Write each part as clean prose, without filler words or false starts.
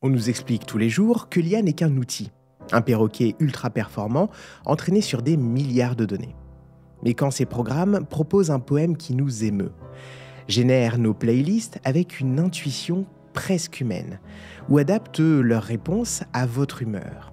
On nous explique tous les jours que l'IA n'est qu'un outil, un perroquet ultra performant entraîné sur des milliards de données. Mais quand ces programmes proposent un poème qui nous émeut, génèrent nos playlists avec une intuition presque humaine, ou adaptent leurs réponses à votre humeur,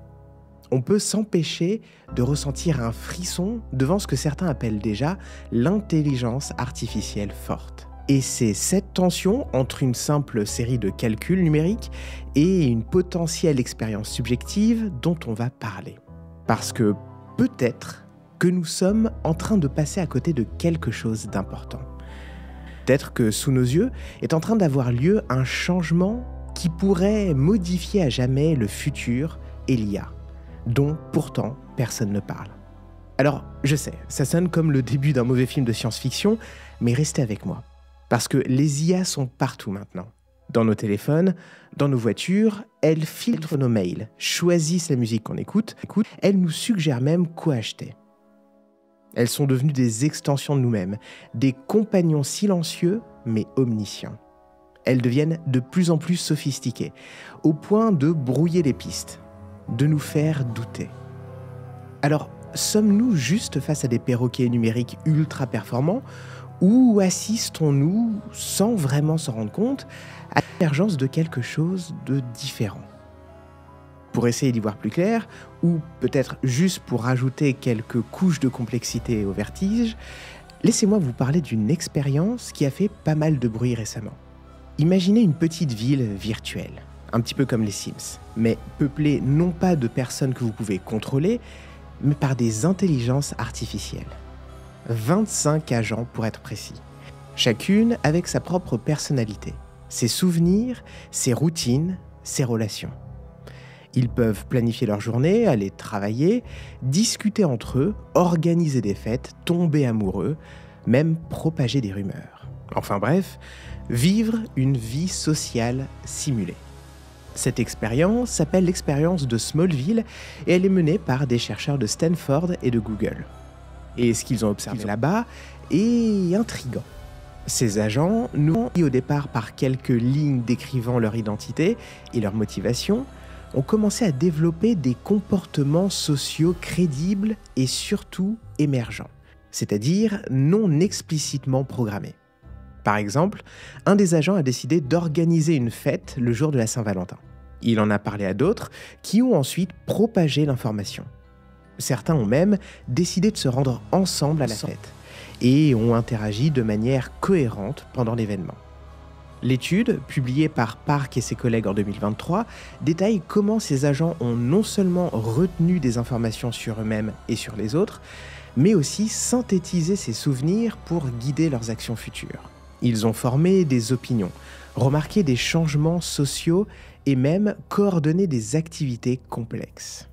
on peut s'empêcher de ressentir un frisson devant ce que certains appellent déjà l'intelligence artificielle forte. Et c'est cette tension entre une simple série de calculs numériques et une potentielle expérience subjective dont on va parler. Parce que peut-être que nous sommes en train de passer à côté de quelque chose d'important. Peut-être que sous nos yeux est en train d'avoir lieu un changement qui pourrait modifier à jamais le futur et l'IA, dont pourtant personne ne parle. Alors, je sais, ça sonne comme le début d'un mauvais film de science-fiction, mais restez avec moi. Parce que les IA sont partout maintenant. Dans nos téléphones, dans nos voitures, elles filtrent nos mails, choisissent la musique qu'on écoute, elles nous suggèrent même quoi acheter. Elles sont devenues des extensions de nous-mêmes, des compagnons silencieux mais omniscients. Elles deviennent de plus en plus sophistiquées, au point de brouiller les pistes, de nous faire douter. Alors, sommes-nous juste face à des perroquets numériques ultra performants ou assistons-nous, sans vraiment s'en rendre compte, à l'émergence de quelque chose de différent ? Pour essayer d'y voir plus clair, ou peut-être juste pour rajouter quelques couches de complexité au vertige, laissez-moi vous parler d'une expérience qui a fait pas mal de bruit récemment. Imaginez une petite ville virtuelle, un petit peu comme les Sims, mais peuplée non pas de personnes que vous pouvez contrôler, mais par des intelligences artificielles. 25 agents pour être précis, chacune avec sa propre personnalité, ses souvenirs, ses routines, ses relations. Ils peuvent planifier leur journée, aller travailler, discuter entre eux, organiser des fêtes, tomber amoureux, même propager des rumeurs. Enfin bref, vivre une vie sociale simulée. Cette expérience s'appelle l'expérience de Smallville et elle est menée par des chercheurs de Stanford et de Google. Et ce qu'ils ont observé là-bas est intriguant. Ces agents nous ont dit au départ par quelques lignes décrivant leur identité et leur motivation, ont commencé à développer des comportements sociaux crédibles et surtout émergents, c'est-à-dire non explicitement programmés. Par exemple, un des agents a décidé d'organiser une fête le jour de la Saint-Valentin. Il en a parlé à d'autres qui ont ensuite propagé l'information. Certains ont même décidé de se rendre ensemble à la fête et ont interagi de manière cohérente pendant l'événement. L'étude, publiée par Park et ses collègues en 2023, détaille comment ces agents ont non seulement retenu des informations sur eux-mêmes et sur les autres, mais aussi synthétisé ces souvenirs pour guider leurs actions futures. Ils ont formé des opinions, remarqué des changements sociaux et même coordonné des activités complexes.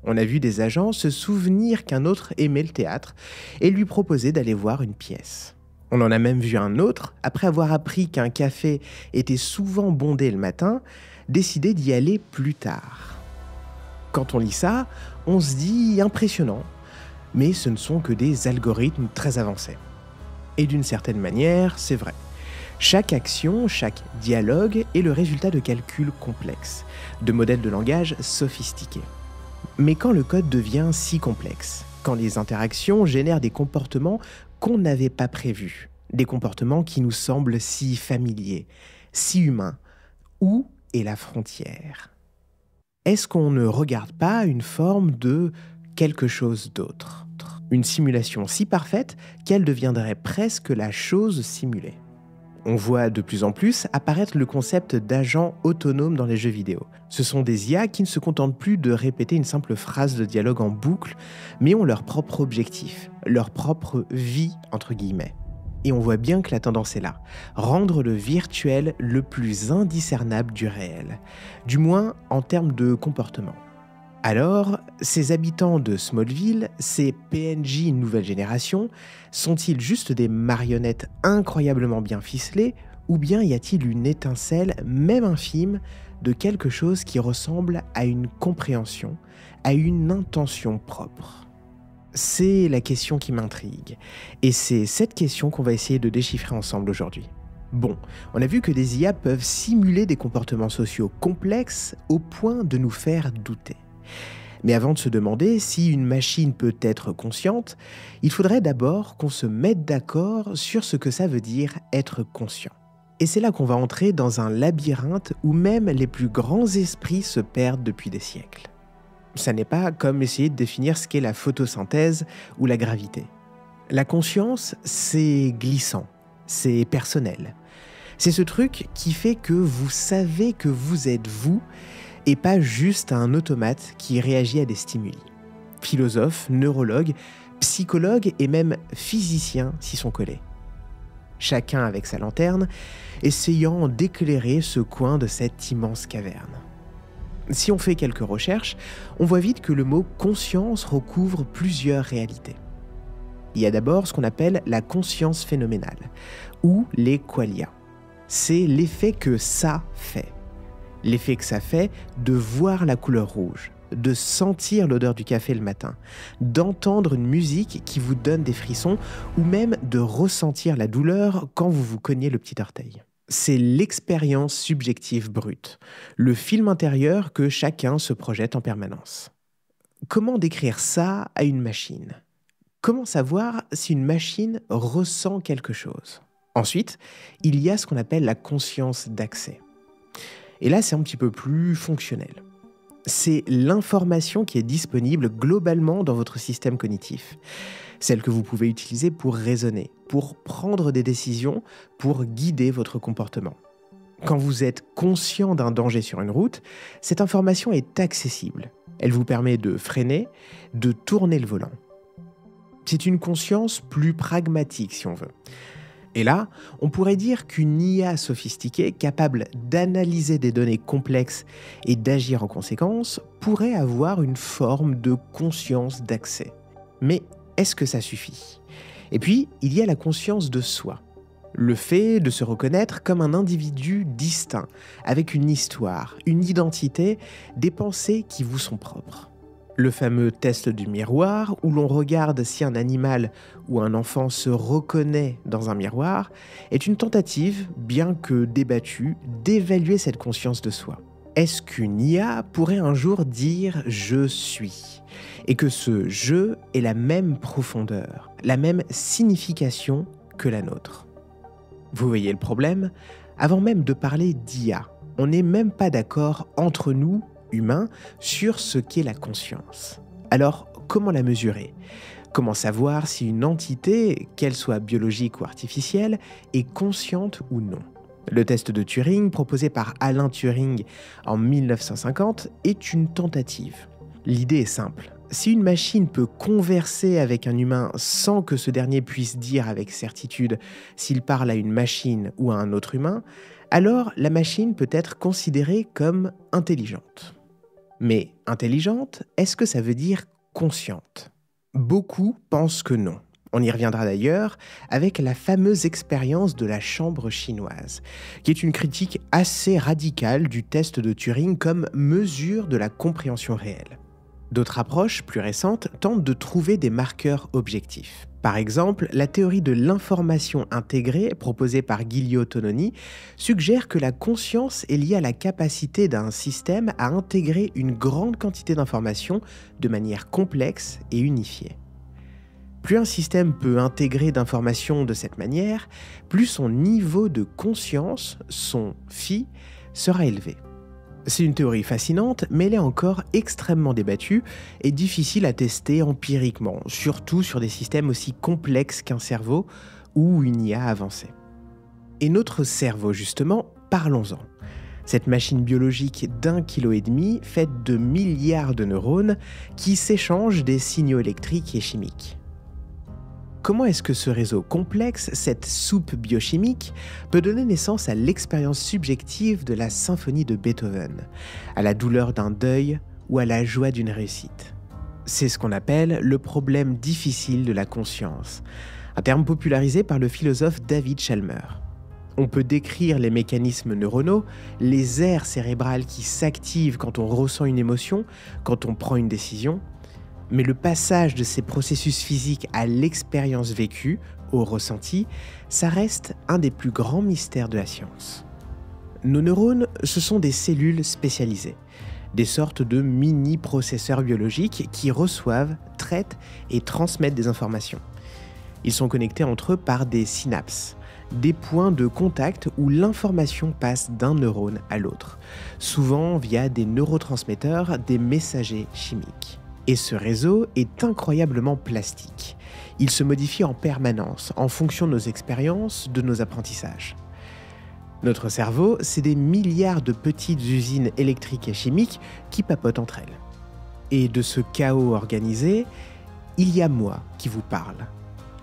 On a vu des agents se souvenir qu'un autre aimait le théâtre et lui proposer d'aller voir une pièce. On en a même vu un autre, après avoir appris qu'un café était souvent bondé le matin, décider d'y aller plus tard. Quand on lit ça, on se dit impressionnant, mais ce ne sont que des algorithmes très avancés. Et d'une certaine manière, c'est vrai. Chaque action, chaque dialogue est le résultat de calculs complexes, de modèles de langage sophistiqués. Mais quand le code devient si complexe, quand les interactions génèrent des comportements qu'on n'avait pas prévus, des comportements qui nous semblent si familiers, si humains, où est la frontière ? Est-ce qu'on ne regarde pas une forme de quelque chose d'autre ? Une simulation si parfaite qu'elle deviendrait presque la chose simulée. On voit de plus en plus apparaître le concept d'agents autonomes dans les jeux vidéo. Ce sont des IA qui ne se contentent plus de répéter une simple phrase de dialogue en boucle, mais ont leur propre objectif, leur propre vie, entre guillemets. Et on voit bien que la tendance est là, rendre le virtuel le plus indiscernable du réel, du moins en termes de comportement. Alors, ces habitants de Smallville, ces PNJ nouvelle génération, sont-ils juste des marionnettes incroyablement bien ficelées, ou bien y a-t-il une étincelle, même infime, de quelque chose qui ressemble à une compréhension, à une intention propre ? C'est la question qui m'intrigue, et c'est cette question qu'on va essayer de déchiffrer ensemble aujourd'hui. Bon, on a vu que des IA peuvent simuler des comportements sociaux complexes au point de nous faire douter. Mais avant de se demander si une machine peut être consciente, il faudrait d'abord qu'on se mette d'accord sur ce que ça veut dire être conscient. Et c'est là qu'on va entrer dans un labyrinthe où même les plus grands esprits se perdent depuis des siècles. Ça n'est pas comme essayer de définir ce qu'est la photosynthèse ou la gravité. La conscience, c'est glissant, c'est personnel. C'est ce truc qui fait que vous savez que vous êtes vous et pas juste un automate qui réagit à des stimuli. Philosophes, neurologues, psychologues et même physiciens s'y sont collés. Chacun avec sa lanterne, essayant d'éclairer ce coin de cette immense caverne. Si on fait quelques recherches, on voit vite que le mot « conscience » recouvre plusieurs réalités. Il y a d'abord ce qu'on appelle la conscience phénoménale, ou les qualia. C'est l'effet que ça fait. L'effet que ça fait de voir la couleur rouge, de sentir l'odeur du café le matin, d'entendre une musique qui vous donne des frissons ou même de ressentir la douleur quand vous vous cognez le petit orteil. C'est l'expérience subjective brute, le film intérieur que chacun se projette en permanence. Comment décrire ça à une machine ? Comment savoir si une machine ressent quelque chose ? Ensuite, il y a ce qu'on appelle la conscience d'accès. Et là, c'est un petit peu plus fonctionnel. C'est l'information qui est disponible globalement dans votre système cognitif. Celle que vous pouvez utiliser pour raisonner, pour prendre des décisions, pour guider votre comportement. Quand vous êtes conscient d'un danger sur une route, cette information est accessible. Elle vous permet de freiner, de tourner le volant. C'est une conscience plus pragmatique, si on veut. Et là, on pourrait dire qu'une IA sophistiquée, capable d'analyser des données complexes et d'agir en conséquence, pourrait avoir une forme de conscience d'accès. Mais est-ce que ça suffit ? Et puis, il y a la conscience de soi. Le fait de se reconnaître comme un individu distinct, avec une histoire, une identité, des pensées qui vous sont propres. Le fameux test du miroir, où l'on regarde si un animal ou un enfant se reconnaît dans un miroir, est une tentative, bien que débattue, d'évaluer cette conscience de soi. Est-ce qu'une IA pourrait un jour dire « je suis » et que ce « je » ait la même profondeur, la même signification que la nôtre ? Vous voyez le problème ? Avant même de parler d'IA, on n'est même pas d'accord entre nous, humains, sur ce qu'est la conscience. Alors, comment la mesurer ? Comment savoir si une entité, qu'elle soit biologique ou artificielle, est consciente ou non ? Le test de Turing, proposé par Alan Turing en 1950, est une tentative. L'idée est simple. Si une machine peut converser avec un humain sans que ce dernier puisse dire avec certitude s'il parle à une machine ou à un autre humain, alors la machine peut être considérée comme intelligente. Mais intelligente, est-ce que ça veut dire consciente ? Beaucoup pensent que non. On y reviendra d'ailleurs avec la fameuse expérience de la chambre chinoise, qui est une critique assez radicale du test de Turing comme mesure de la compréhension réelle. D'autres approches, plus récentes, tentent de trouver des marqueurs objectifs. Par exemple, la théorie de l'information intégrée, proposée par Giulio Tononi, suggère que la conscience est liée à la capacité d'un système à intégrer une grande quantité d'informations de manière complexe et unifiée. Plus un système peut intégrer d'informations de cette manière, plus son niveau de conscience, son phi, sera élevé. C'est une théorie fascinante, mais elle est encore extrêmement débattue et difficile à tester empiriquement, surtout sur des systèmes aussi complexes qu'un cerveau ou une IA avancée. Et notre cerveau, justement, parlons-en. Cette machine biologique d'1,5 kg faite de milliards de neurones qui s'échangent des signaux électriques et chimiques. Comment est-ce que ce réseau complexe, cette soupe biochimique, peut donner naissance à l'expérience subjective de la symphonie de Beethoven, à la douleur d'un deuil ou à la joie d'une réussite ? C'est ce qu'on appelle le problème difficile de la conscience, un terme popularisé par le philosophe David Chalmers. On peut décrire les mécanismes neuronaux, les aires cérébrales qui s'activent quand on ressent une émotion, quand on prend une décision, mais le passage de ces processus physiques à l'expérience vécue, au ressenti, ça reste un des plus grands mystères de la science. Nos neurones, ce sont des cellules spécialisées, des sortes de mini-processeurs biologiques qui reçoivent, traitent et transmettent des informations. Ils sont connectés entre eux par des synapses, des points de contact où l'information passe d'un neurone à l'autre, souvent via des neurotransmetteurs, des messagers chimiques. Et ce réseau est incroyablement plastique. Il se modifie en permanence en fonction de nos expériences, de nos apprentissages. Notre cerveau, c'est des milliards de petites usines électriques et chimiques qui papotent entre elles. Et de ce chaos organisé, il y a moi qui vous parle.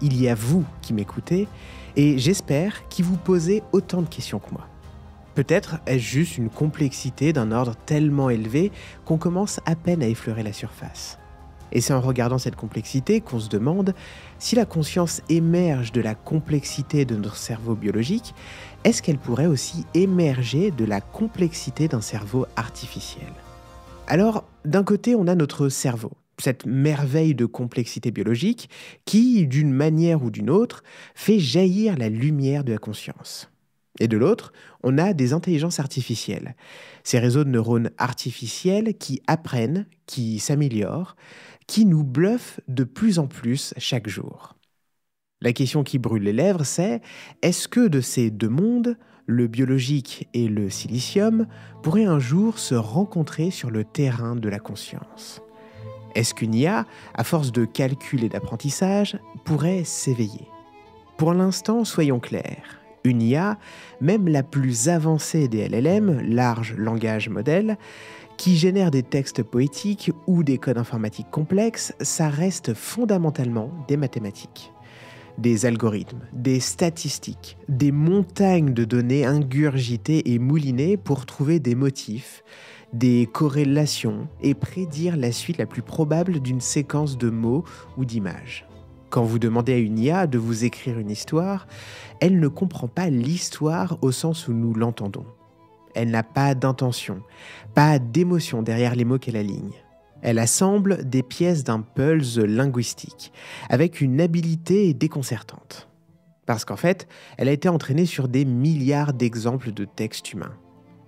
Il y a vous qui m'écoutez, et j'espère qu'il vous posez autant de questions que moi. Peut-être est-ce juste une complexité d'un ordre tellement élevé qu'on commence à peine à effleurer la surface. Et c'est en regardant cette complexité qu'on se demande si la conscience émerge de la complexité de notre cerveau biologique, est-ce qu'elle pourrait aussi émerger de la complexité d'un cerveau artificiel ? Alors, d'un côté, on a notre cerveau, cette merveille de complexité biologique qui, d'une manière ou d'une autre, fait jaillir la lumière de la conscience. Et de l'autre, on a des intelligences artificielles, ces réseaux de neurones artificiels qui apprennent, qui s'améliorent, qui nous bluffent de plus en plus chaque jour. La question qui brûle les lèvres, c'est est-ce que de ces deux mondes, le biologique et le silicium, pourraient un jour se rencontrer sur le terrain de la conscience ? Est-ce qu'une IA, à force de calcul et d'apprentissage, pourrait s'éveiller ? Pour l'instant, soyons clairs. Une IA, même la plus avancée des LLM, large langage modèle, qui génère des textes poétiques ou des codes informatiques complexes, ça reste fondamentalement des mathématiques. Des algorithmes, des statistiques, des montagnes de données ingurgitées et moulinées pour trouver des motifs, des corrélations et prédire la suite la plus probable d'une séquence de mots ou d'images. Quand vous demandez à une IA de vous écrire une histoire, elle ne comprend pas l'histoire au sens où nous l'entendons. Elle n'a pas d'intention, pas d'émotion derrière les mots qu'elle aligne. Elle assemble des pièces d'un puzzle linguistique, avec une habileté déconcertante. Parce qu'en fait, elle a été entraînée sur des milliards d'exemples de textes humains.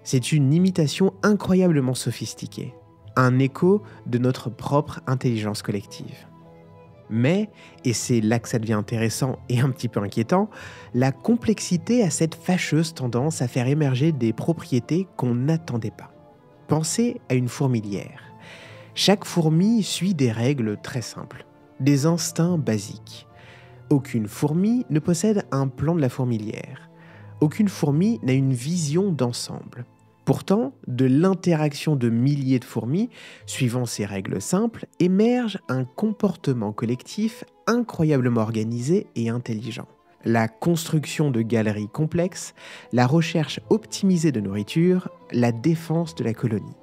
C'est une imitation incroyablement sophistiquée, un écho de notre propre intelligence collective. Mais, et c'est là que ça devient intéressant et un petit peu inquiétant, la complexité a cette fâcheuse tendance à faire émerger des propriétés qu'on n'attendait pas. Pensez à une fourmilière. Chaque fourmi suit des règles très simples, des instincts basiques. Aucune fourmi ne possède un plan de la fourmilière. Aucune fourmi n'a une vision d'ensemble. Pourtant, de l'interaction de milliers de fourmis, suivant ces règles simples, émerge un comportement collectif incroyablement organisé et intelligent. La construction de galeries complexes, la recherche optimisée de nourriture, la défense de la colonie.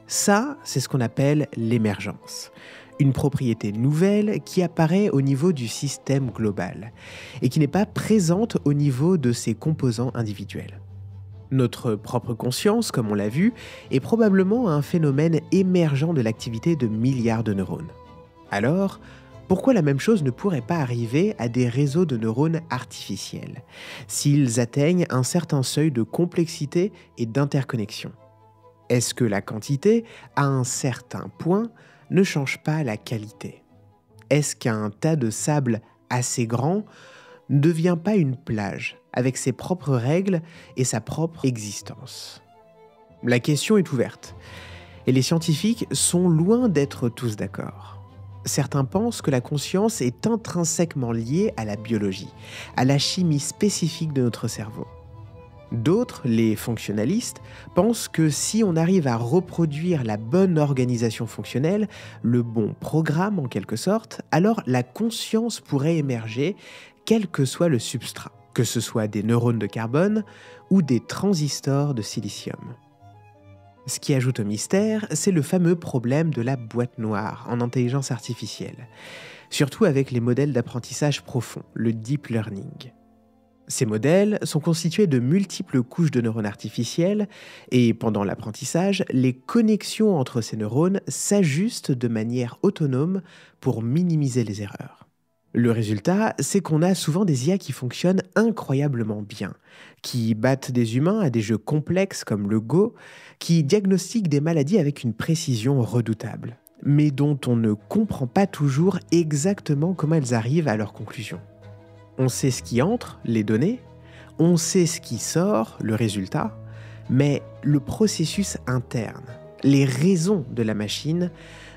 Ça, c'est ce qu'on appelle l'émergence. Une propriété nouvelle qui apparaît au niveau du système global et qui n'est pas présente au niveau de ses composants individuels. Notre propre conscience, comme on l'a vu, est probablement un phénomène émergent de l'activité de milliards de neurones. Alors, pourquoi la même chose ne pourrait pas arriver à des réseaux de neurones artificiels, s'ils atteignent un certain seuil de complexité et d'interconnexion ? Est-ce que la quantité, à un certain point, ne change pas la qualité ? Est-ce qu'un tas de sable assez grand ne devient pas une plage, avec ses propres règles et sa propre existence ? La question est ouverte, et les scientifiques sont loin d'être tous d'accord. Certains pensent que la conscience est intrinsèquement liée à la biologie, à la chimie spécifique de notre cerveau. D'autres, les fonctionnalistes, pensent que si on arrive à reproduire la bonne organisation fonctionnelle, le bon programme en quelque sorte, alors la conscience pourrait émerger, quel que soit le substrat, que ce soit des neurones de carbone ou des transistors de silicium. Ce qui ajoute au mystère, c'est le fameux problème de la boîte noire en intelligence artificielle, surtout avec les modèles d'apprentissage profond, le deep learning. Ces modèles sont constitués de multiples couches de neurones artificiels et pendant l'apprentissage, les connexions entre ces neurones s'ajustent de manière autonome pour minimiser les erreurs. Le résultat, c'est qu'on a souvent des IA qui fonctionnent incroyablement bien, qui battent des humains à des jeux complexes comme le Go, qui diagnostiquent des maladies avec une précision redoutable, mais dont on ne comprend pas toujours exactement comment elles arrivent à leurs conclusions. On sait ce qui entre, les données, on sait ce qui sort, le résultat, mais le processus interne, les raisons de la machine,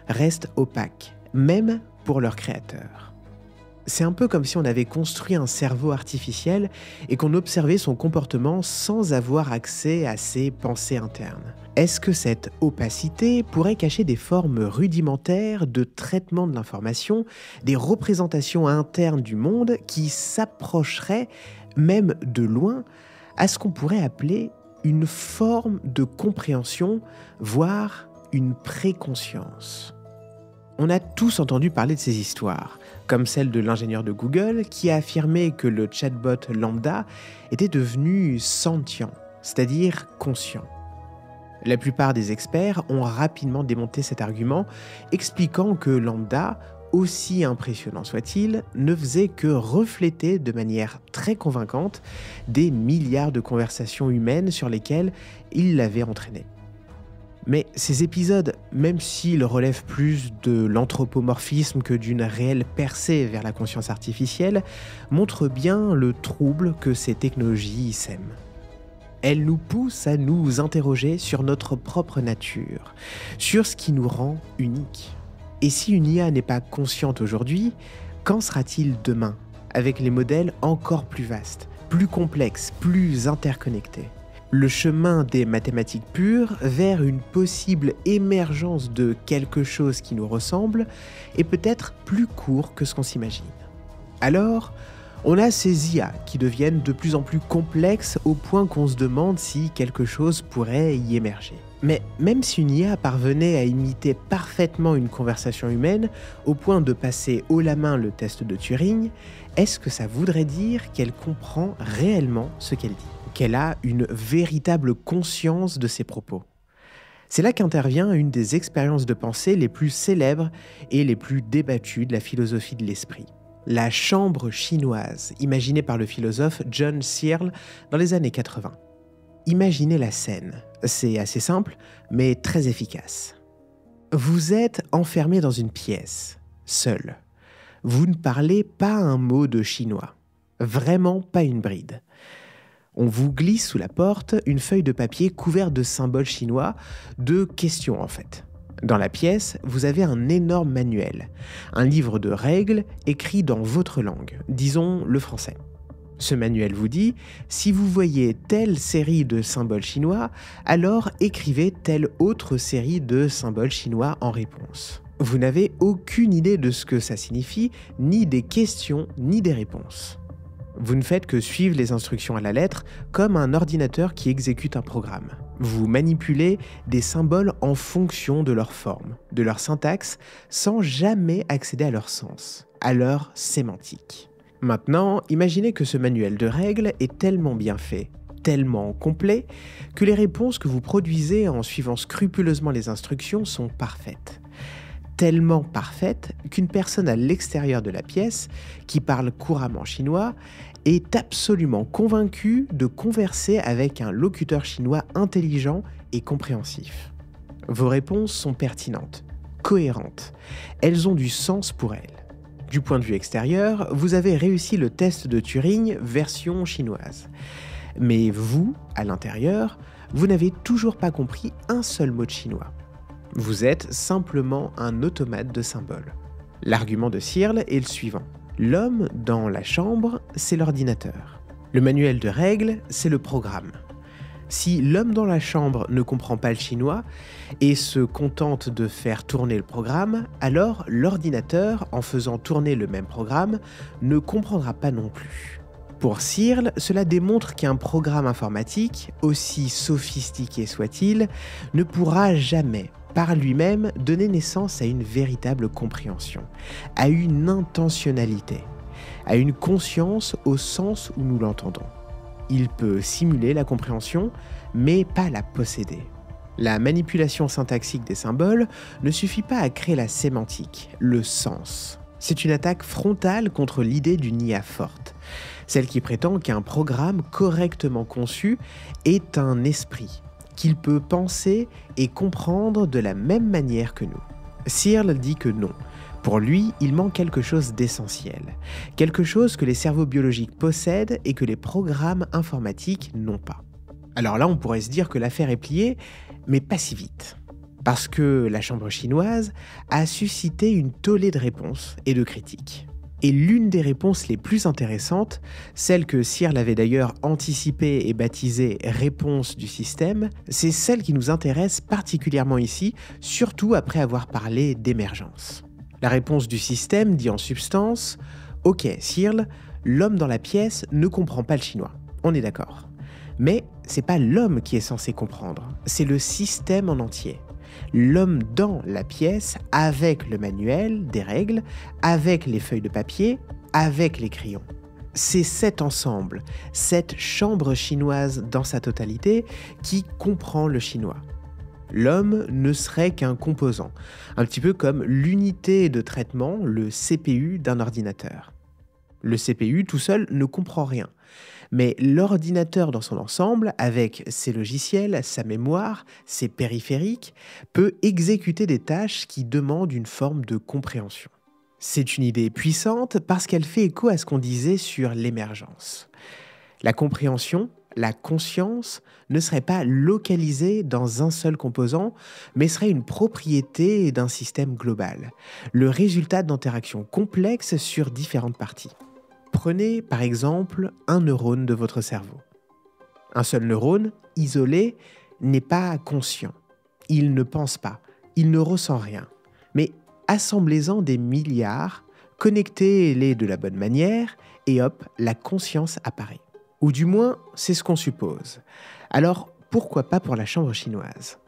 restent opaques, même pour leurs créateurs. C'est un peu comme si on avait construit un cerveau artificiel et qu'on observait son comportement sans avoir accès à ses pensées internes. Est-ce que cette opacité pourrait cacher des formes rudimentaires de traitement de l'information, des représentations internes du monde qui s'approcheraient, même de loin, à ce qu'on pourrait appeler une forme de compréhension, voire une préconscience? On a tous entendu parler de ces histoires, comme celle de l'ingénieur de Google qui a affirmé que le chatbot lambda était devenu sentient, c'est-à-dire conscient. La plupart des experts ont rapidement démonté cet argument, expliquant que lambda, aussi impressionnant soit-il, ne faisait que refléter de manière très convaincante des milliards de conversations humaines sur lesquelles il l'avait entraîné. Mais ces épisodes, même s'ils relèvent plus de l'anthropomorphisme que d'une réelle percée vers la conscience artificielle, montrent bien le trouble que ces technologies sèment. Elles nous poussent à nous interroger sur notre propre nature, sur ce qui nous rend uniques. Et si une IA n'est pas consciente aujourd'hui, qu'en sera-t-il demain, avec les modèles encore plus vastes, plus complexes, plus interconnectés ? Le chemin des mathématiques pures vers une possible émergence de quelque chose qui nous ressemble est peut-être plus court que ce qu'on s'imagine. Alors, on a ces IA qui deviennent de plus en plus complexes au point qu'on se demande si quelque chose pourrait y émerger. Mais même si une IA parvenait à imiter parfaitement une conversation humaine au point de passer haut la main le test de Turing, est-ce que ça voudrait dire qu'elle comprend réellement ce qu'elle dit ? Qu'elle a une véritable conscience de ses propos? C'est là qu'intervient une des expériences de pensée les plus célèbres et les plus débattues de la philosophie de l'esprit. La chambre chinoise, imaginée par le philosophe John Searle dans les années 80. Imaginez la scène. C'est assez simple, mais très efficace. Vous êtes enfermé dans une pièce, seul. Vous ne parlez pas un mot de chinois. Vraiment pas une bride. On vous glisse sous la porte une feuille de papier couverte de symboles chinois, de questions en fait. Dans la pièce, vous avez un énorme manuel, un livre de règles écrit dans votre langue, disons le français. Ce manuel vous dit, si vous voyez telle série de symboles chinois, alors écrivez telle autre série de symboles chinois en réponse. Vous n'avez aucune idée de ce que ça signifie, ni des questions, ni des réponses. Vous ne faites que suivre les instructions à la lettre, comme un ordinateur qui exécute un programme. Vous manipulez des symboles en fonction de leur forme, de leur syntaxe, sans jamais accéder à leur sens, à leur sémantique. Maintenant, imaginez que ce manuel de règles est tellement bien fait, tellement complet, que les réponses que vous produisez en suivant scrupuleusement les instructions sont parfaites. Tellement parfaite qu'une personne à l'extérieur de la pièce, qui parle couramment chinois, est absolument convaincue de converser avec un locuteur chinois intelligent et compréhensif. Vos réponses sont pertinentes, cohérentes, elles ont du sens pour elle. Du point de vue extérieur, vous avez réussi le test de Turing version chinoise. Mais vous, à l'intérieur, vous n'avez toujours pas compris un seul mot de chinois. Vous êtes simplement un automate de symboles. L'argument de Searle est le suivant. L'homme dans la chambre, c'est l'ordinateur. Le manuel de règles, c'est le programme. Si l'homme dans la chambre ne comprend pas le chinois et se contente de faire tourner le programme, alors l'ordinateur, en faisant tourner le même programme, ne comprendra pas non plus. Pour Searle, cela démontre qu'un programme informatique, aussi sophistiqué soit-il, ne pourra jamais, par lui-même, donner naissance à une véritable compréhension, à une intentionnalité, à une conscience au sens où nous l'entendons. Il peut simuler la compréhension, mais pas la posséder. La manipulation syntaxique des symboles ne suffit pas à créer la sémantique, le sens. C'est une attaque frontale contre l'idée d'une IA forte, celle qui prétend qu'un programme correctement conçu est un esprit, qu'il peut penser et comprendre de la même manière que nous. Searle dit que non. Pour lui, il manque quelque chose d'essentiel, quelque chose que les cerveaux biologiques possèdent et que les programmes informatiques n'ont pas. Alors là, on pourrait se dire que l'affaire est pliée, mais pas si vite. Parce que la chambre chinoise a suscité une tollée de réponses et de critiques. Et l'une des réponses les plus intéressantes, celle que Searle avait d'ailleurs anticipée et baptisée « réponse du système », c'est celle qui nous intéresse particulièrement ici, surtout après avoir parlé d'émergence. La réponse du système dit en substance « Ok, Searle, l'homme dans la pièce ne comprend pas le chinois. On est d'accord. Mais c'est pas l'homme qui est censé comprendre, c'est le système en entier. L'homme dans la pièce, avec le manuel, des règles, avec les feuilles de papier, avec les crayons. C'est cet ensemble, cette chambre chinoise dans sa totalité, qui comprend le chinois. L'homme ne serait qu'un composant, un petit peu comme l'unité de traitement, le CPU d'un ordinateur. Le CPU tout seul ne comprend rien. Mais l'ordinateur dans son ensemble, avec ses logiciels, sa mémoire, ses périphériques, peut exécuter des tâches qui demandent une forme de compréhension. C'est une idée puissante parce qu'elle fait écho à ce qu'on disait sur l'émergence. La compréhension, la conscience, ne serait pas localisée dans un seul composant, mais serait une propriété d'un système global, le résultat d'interactions complexes sur différentes parties. Prenez par exemple un neurone de votre cerveau. Un seul neurone, isolé, n'est pas conscient. Il ne pense pas, il ne ressent rien. Mais assemblez-en des milliards, connectez-les de la bonne manière, et hop, la conscience apparaît. Ou du moins, c'est ce qu'on suppose. Alors, pourquoi pas pour la chambre chinoise ?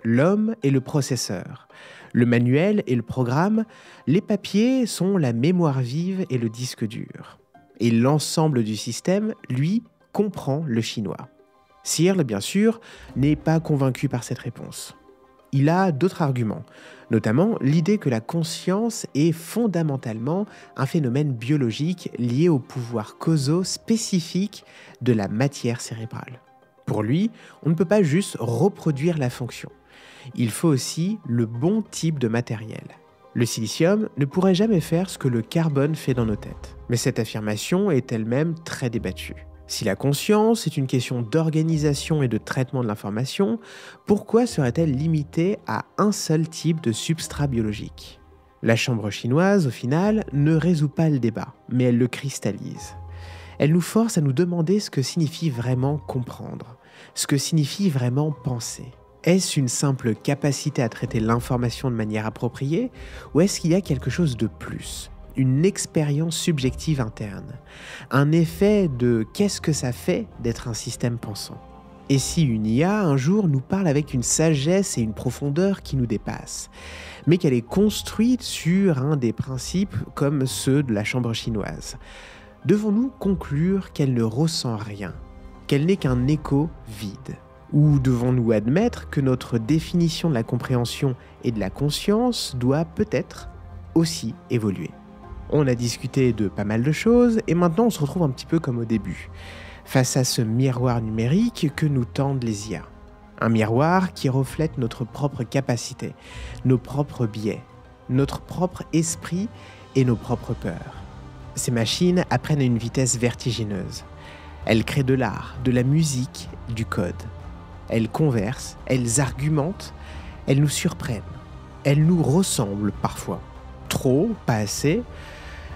L'homme est le processeur. Le manuel et le programme, les papiers sont la mémoire vive et le disque dur. Et l'ensemble du système, lui, comprend le chinois. Searle, bien sûr, n'est pas convaincu par cette réponse. Il a d'autres arguments, notamment l'idée que la conscience est fondamentalement un phénomène biologique lié aux pouvoirs causaux spécifiques de la matière cérébrale. Pour lui, on ne peut pas juste reproduire la fonction. Il faut aussi le bon type de matériel. Le silicium ne pourrait jamais faire ce que le carbone fait dans nos têtes. Mais cette affirmation est elle-même très débattue. Si la conscience est une question d'organisation et de traitement de l'information, pourquoi serait-elle limitée à un seul type de substrat biologique ? La chambre chinoise, au final, ne résout pas le débat, mais elle le cristallise. Elle nous force à nous demander ce que signifie vraiment comprendre, ce que signifie vraiment penser. Est-ce une simple capacité à traiter l'information de manière appropriée ou est-ce qu'il y a quelque chose de plus ? Une expérience subjective interne, un effet de qu'est-ce que ça fait d'être un système pensant ? Et si une IA un jour nous parle avec une sagesse et une profondeur qui nous dépassent, mais qu'elle est construite sur un des principes comme ceux de la chambre chinoise, devons-nous conclure qu'elle ne ressent rien, qu'elle n'est qu'un écho vide ? Ou devons-nous admettre que notre définition de la compréhension et de la conscience doit peut-être aussi évoluer ? On a discuté de pas mal de choses et maintenant on se retrouve un petit peu comme au début, face à ce miroir numérique que nous tendent les IA. Un miroir qui reflète notre propre capacité, nos propres biais, notre propre esprit et nos propres peurs. Ces machines apprennent à une vitesse vertigineuse. Elles créent de l'art, de la musique, du code. Elles conversent, elles argumentent, elles nous surprennent. Elles nous ressemblent parfois. Trop, pas assez.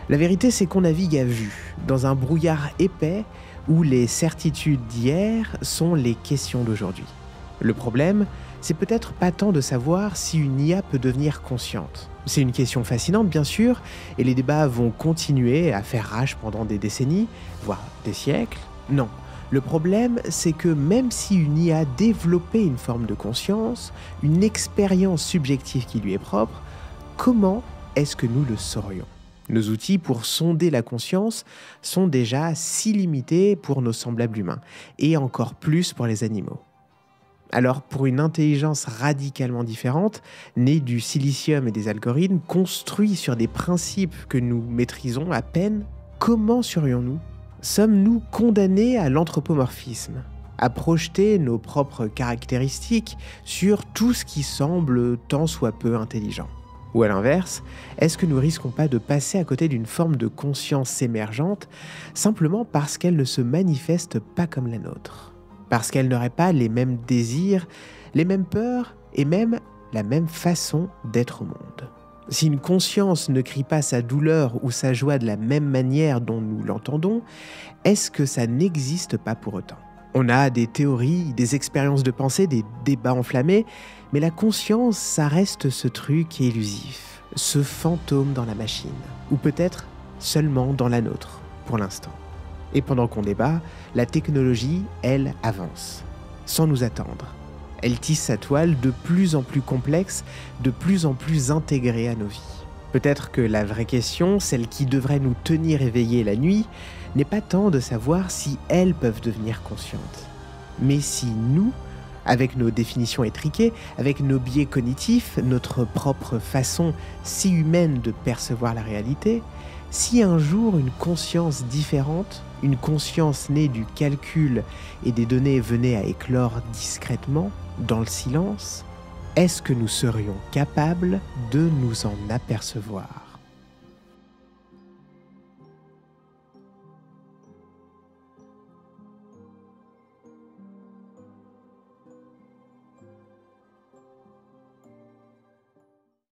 La vérité, c'est qu'on navigue à vue, dans un brouillard épais où les certitudes d'hier sont les questions d'aujourd'hui. Le problème, c'est peut-être pas tant de savoir si une IA peut devenir consciente. C'est une question fascinante, bien sûr, et les débats vont continuer à faire rage pendant des décennies, voire des siècles. Non. Le problème, c'est que même si une IA développait une forme de conscience, une expérience subjective qui lui est propre, comment est-ce que nous le saurions ? Nos outils pour sonder la conscience sont déjà si limités pour nos semblables humains, et encore plus pour les animaux. Alors pour une intelligence radicalement différente, née du silicium et des algorithmes, construits sur des principes que nous maîtrisons à peine, comment serions-nous ? Sommes-nous condamnés à l'anthropomorphisme, à projeter nos propres caractéristiques sur tout ce qui semble tant soit peu intelligent ? Ou à l'inverse, est-ce que nous risquons pas de passer à côté d'une forme de conscience émergente simplement parce qu'elle ne se manifeste pas comme la nôtre ? Parce qu'elle n'aurait pas les mêmes désirs, les mêmes peurs et même la même façon d'être au monde ? Si une conscience ne crie pas sa douleur ou sa joie de la même manière dont nous l'entendons, est-ce que ça n'existe pas pour autant ? On a des théories, des expériences de pensée, des débats enflammés, mais la conscience, ça reste ce truc élusif, ce fantôme dans la machine, ou peut-être seulement dans la nôtre, pour l'instant. Et pendant qu'on débat, la technologie, elle, avance, sans nous attendre. Elle tisse sa toile de plus en plus complexe, de plus en plus intégrée à nos vies. Peut-être que la vraie question, celle qui devrait nous tenir éveillés la nuit, n'est pas tant de savoir si elles peuvent devenir conscientes, mais si nous, avec nos définitions étriquées, avec nos biais cognitifs, notre propre façon si humaine de percevoir la réalité, si un jour une conscience différente, une conscience née du calcul et des données venait à éclore discrètement, dans le silence, est-ce que nous serions capables de nous en apercevoir ?